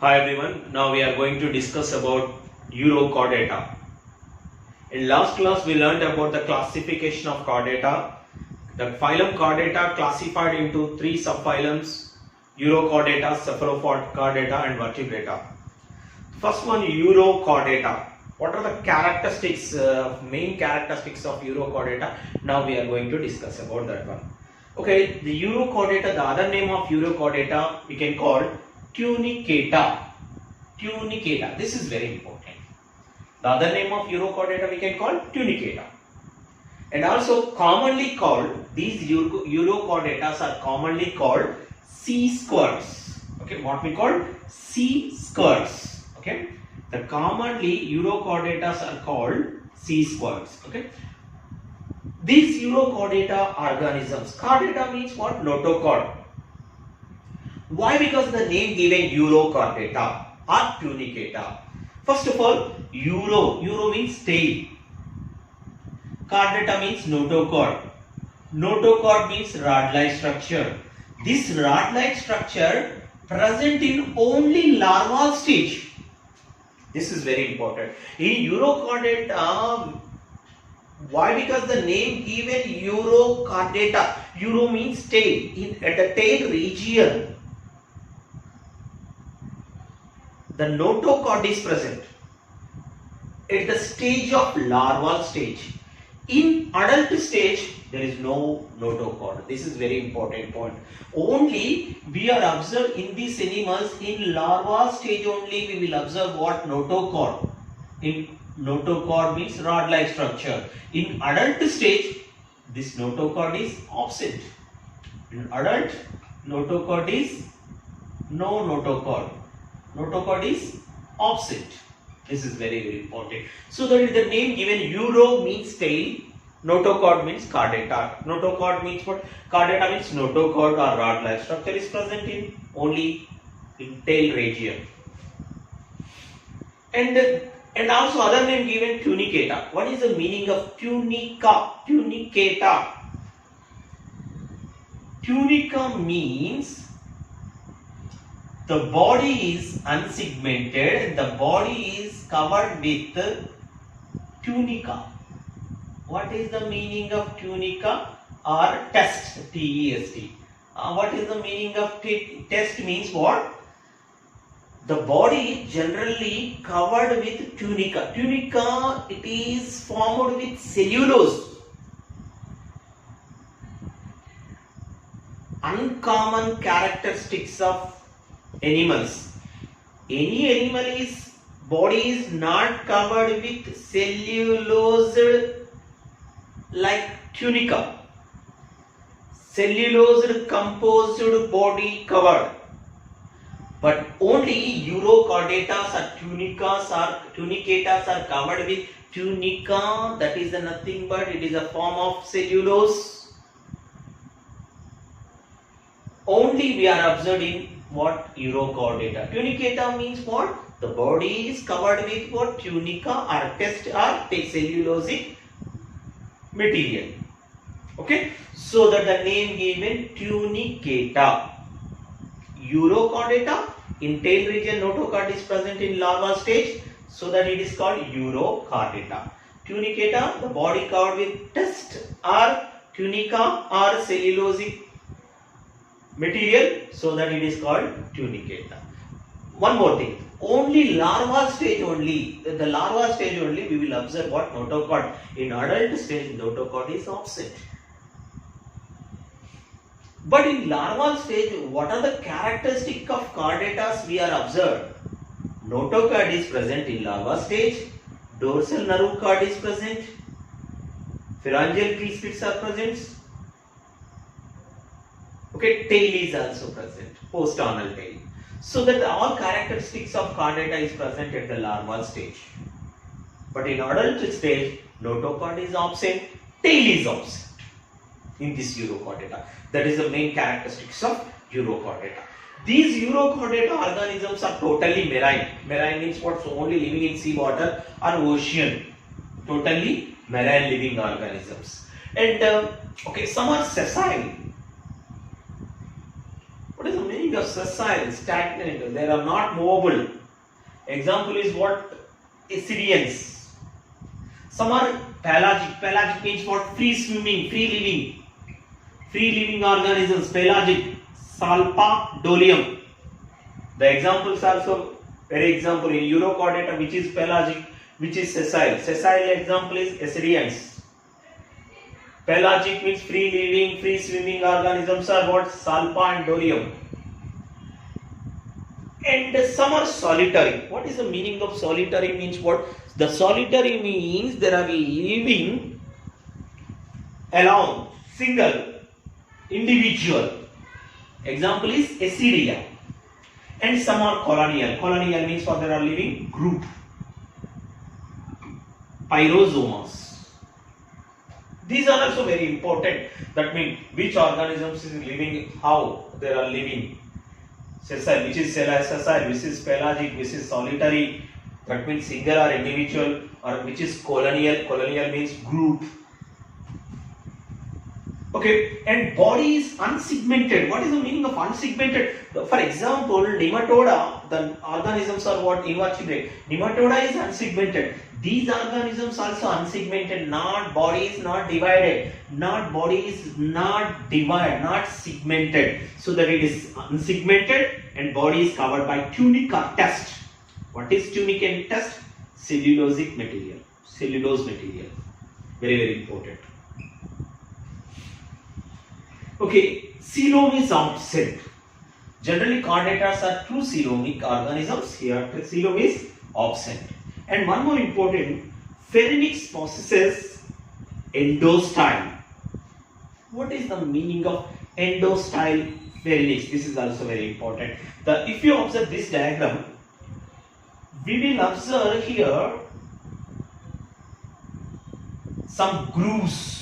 Hi everyone, now we are going to discuss about Eurochordata. In last class we learned about the classification of chordata. The phylum Chordata classified into three subphylums: Eurochordata, Cephalopod chordata and Vertebrata. First one, Eurochordata. What are the characteristics, main characteristics of Eurochordata? Now we are going to discuss about that one. Okay, the Eurochordata, the other name of Eurochordata we can call tunicata. Tunicata. This is very important. The other name of Eurochordata we can call tunicata. And also commonly called, these Eurochordatas are commonly called sea squirts. Okay, what we call sea squirts. Okay, the commonly Eurochordatas are called sea squirts. Okay, these Eurochordata organisms. Chordata means what? Notochord. Why? Because the name given Eurochordata or tunicata. First of all, Euro means tail. Chordata means notochord. Notochord means rod-like structure. This rod-like structure present in only larval stage. This is very important. In Eurochordata, why? Because the name given Eurochordata. Euro means tail. At the tail region, the notochord is present at the stage of larval stage. In adult stage, there is no notochord. This is very important point. Only we are observed in these animals in larva stage only we will observe what? Notochord. In notochord means rod-like structure. In adult stage, this notochord is absent. In adult, notochord is no notochord. Notochord is absent. This is very important. So that the name given Euro means tail, notochord means chordata. Notochord means what? Chordata means notochord or rod-like structure is present in only in tail region. And also other name given tunicata. What is the meaning of tunica? Tunicata. Tunica means the body is unsegmented, the body is covered with tunica. What is the meaning of tunica or test? T-E-S-T. What is the meaning of test means what? The body generally covered with tunica. Tunica, it is formed with cellulose. Uncommon characteristics of animals. Any animal is body is not covered with cellulose like tunica. Cellulose composed body covered. But only Eurochordatas or tunicatas are covered with tunica. That is nothing but it is a form of cellulose. Only we are observed in what? Eurochordata. Tunicata means what? The body is covered with what? Tunica or test or cellulosic material. Okay. So that the name given tunicata. Eurochordata. In tail region, notochord is present in larval stage. So that it is called Eurochordata. Tunicata, the body covered with test or tunica or cellulosic material, so that it is called tunicata. One more thing, only larval stage only, the larva stage only we will observe what? Notochord. In adult stage, notochord is absent. But in larval stage, what are the characteristics of chordatas we are observed? Notochord is present in larva stage, dorsal nerve cord is present, pharyngeal tree spits are present. Okay, tail is also present, post-anal tail. So that all characteristics of chordata is present at the larval stage. But in adult stage, notochord is absent, tail is absent in this Eurochordata. That is the main characteristics of Eurochordata. These Eurochordata organisms are totally marine. Marine means what? So only living in sea water or ocean. Totally marine living organisms. And okay, some are sessile. What is the meaning meaning of sessile, stagnant, they are not movable. Example is what? Ascidians. Some are pelagic. Pelagic means what? Free swimming, free living. Free living organisms, pelagic. Salpa, dolium. The examples are also very example in Urochordata, which is pelagic, which is sessile. Sessile example is ascidians. Pelagic means free living, free swimming organisms are what? Salpa and dolium. And some are solitary. What is the meaning of solitary? Means what? The solitary means they are living alone, single, individual. Example is Ascidia. And some are colonial. Colonial means what? They are living group. Pyrozomas. These are also very important. That means which organisms is living, how they are living. Sessile, which is sessile, which is pelagic, which is solitary. That means single or individual, or which is colonial. Colonial means group. Okay, and body is unsegmented. What is the meaning of unsegmented? For example, nematoda, the organisms are what? Invertebrate. Nematoda is unsegmented. These organisms also unsegmented, not body is not divided, not body is not divided, not segmented, so that it is unsegmented and body is covered by tunic or tusk. What is tunic and tusk? Cellulosic material, cellulose material, very very important. Okay, coelom is absent. Generally chordatas are true coelomic organisms. Here coelom is absent. And one more important, pharynx possesses endostyle. What is the meaning of endostyle pharynx? This is also very important. If you observe this diagram, we will observe here some grooves.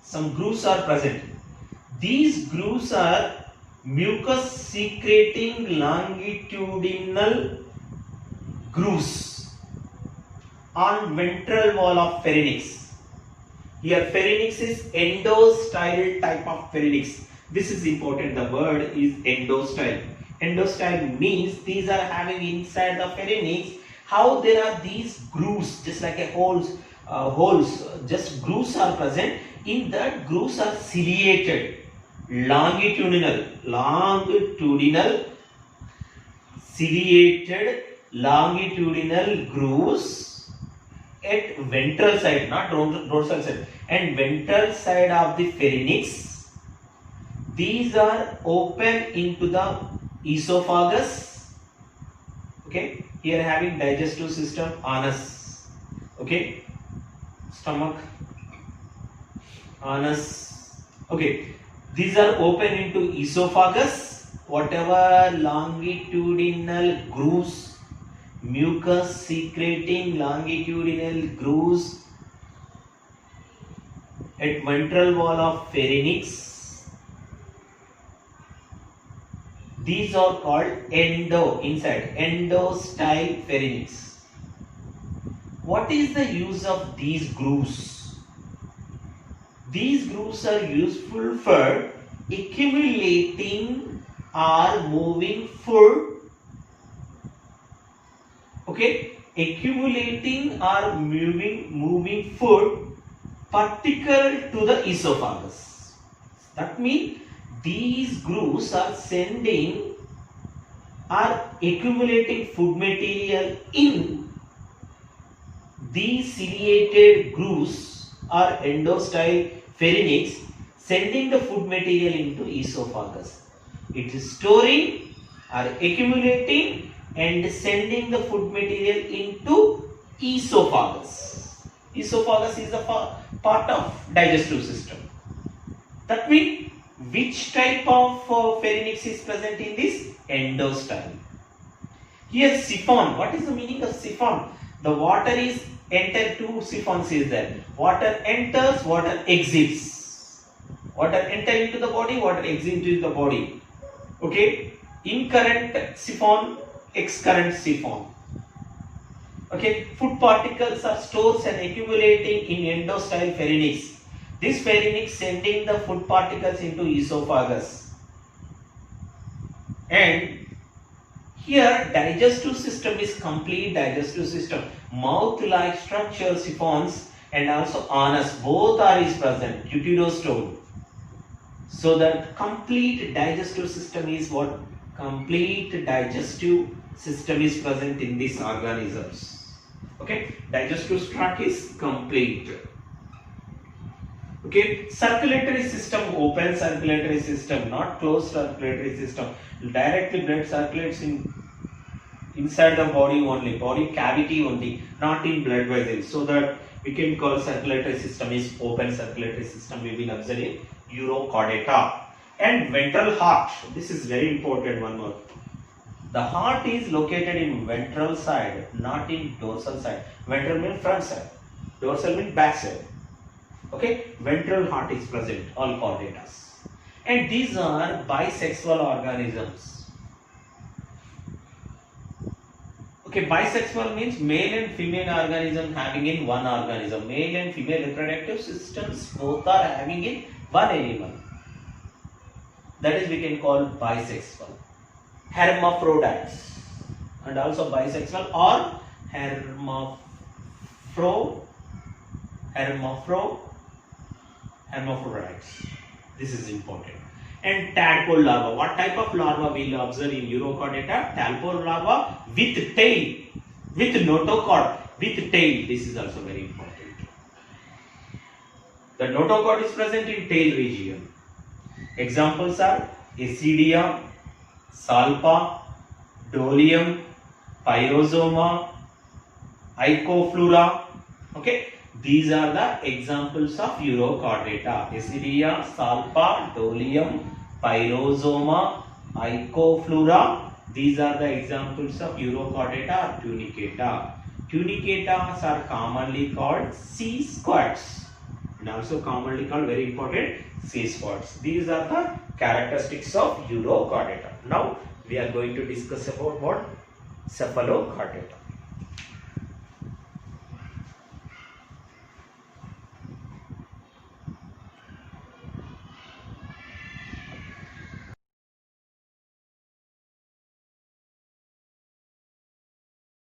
Some grooves are present. These grooves are mucus secreting longitudinal grooves on ventral wall of pharynx. Here pharynx is endostyle type of pharynx. This is important. The word is endostyle. Endostyle means these are having inside the pharynx. How there are these grooves, just like a holes, just grooves are present. In that grooves are ciliated. Longitudinal, ciliated, longitudinal grooves at ventral side, not dorsal side, and ventral side of the pharynx. These are open into the esophagus. Okay, here having digestive system, anus. Okay, stomach, anus. Okay. These are open into esophagus. Whatever longitudinal grooves, mucus secreting longitudinal grooves at ventral wall of pharynx, these are called endostyle pharynx. What is the use of these grooves? These grooves are useful for accumulating or moving food. Okay, accumulating or moving food particular to the esophagus. That means these grooves are sending or accumulating food material in these ciliated grooves or endostyle pharynx, sending the food material into esophagus. It is storing or accumulating and sending the food material into esophagus. Esophagus is a part of digestive system. That means which type of pharynx is present in this? Endostyle. Here siphon. What is the meaning of siphon? The water is enter, two siphons is there. Water enters, water exits. Water enter into the body, water exit into the body. Okay. Incurrent siphon, excurrent siphon. Okay. Food particles are stored and accumulating in endostyle pharynx. This pharynx sending the food particles into esophagus. And here digestive system is complete digestive system. Mouth-like structure, siphons, and also anus, both are is present, deuterostome. So the complete digestive system is what? Complete digestive system is present in these organisms. Okay, digestive tract is complete. Okay, circulatory system, open circulatory system, not closed circulatory system. Directly blood circulates inside the body only, body cavity only, not in blood vessels. So that we can call circulatory system is open circulatory system. We will observe in urochordata. And ventral heart. This is very important. One more. The heart is located in ventral side, not in dorsal side. Ventral means front side. Dorsal means back side. Okay, ventral heart is present, all chordatas. And these are bisexual organisms. Okay, bisexual means male and female organism having in one organism. Male and female reproductive systems both are having in one animal. That is we can call bisexual. Hermaphrodites and also bisexual or hermaphrodites. This is important. And tadpole larva. What type of larva we will observe in urochordata? Tadpole larva with tail, with notochord, with tail. This is also very important. The notochord is present in tail region. Examples are Asidia, Salpa, Dolium, Pyrosoma, Icoflora. Okay, these are the examples of urochordata. Asidia, Salpa, Dolium, Pyrosoma, Icoflora. These are the examples of urochordata or tunicata. Tunicatas are commonly called sea squats and also commonly called, very important, sea squats. These are the characteristics of urochordata. Now we are going to discuss about what? Cephalochordata.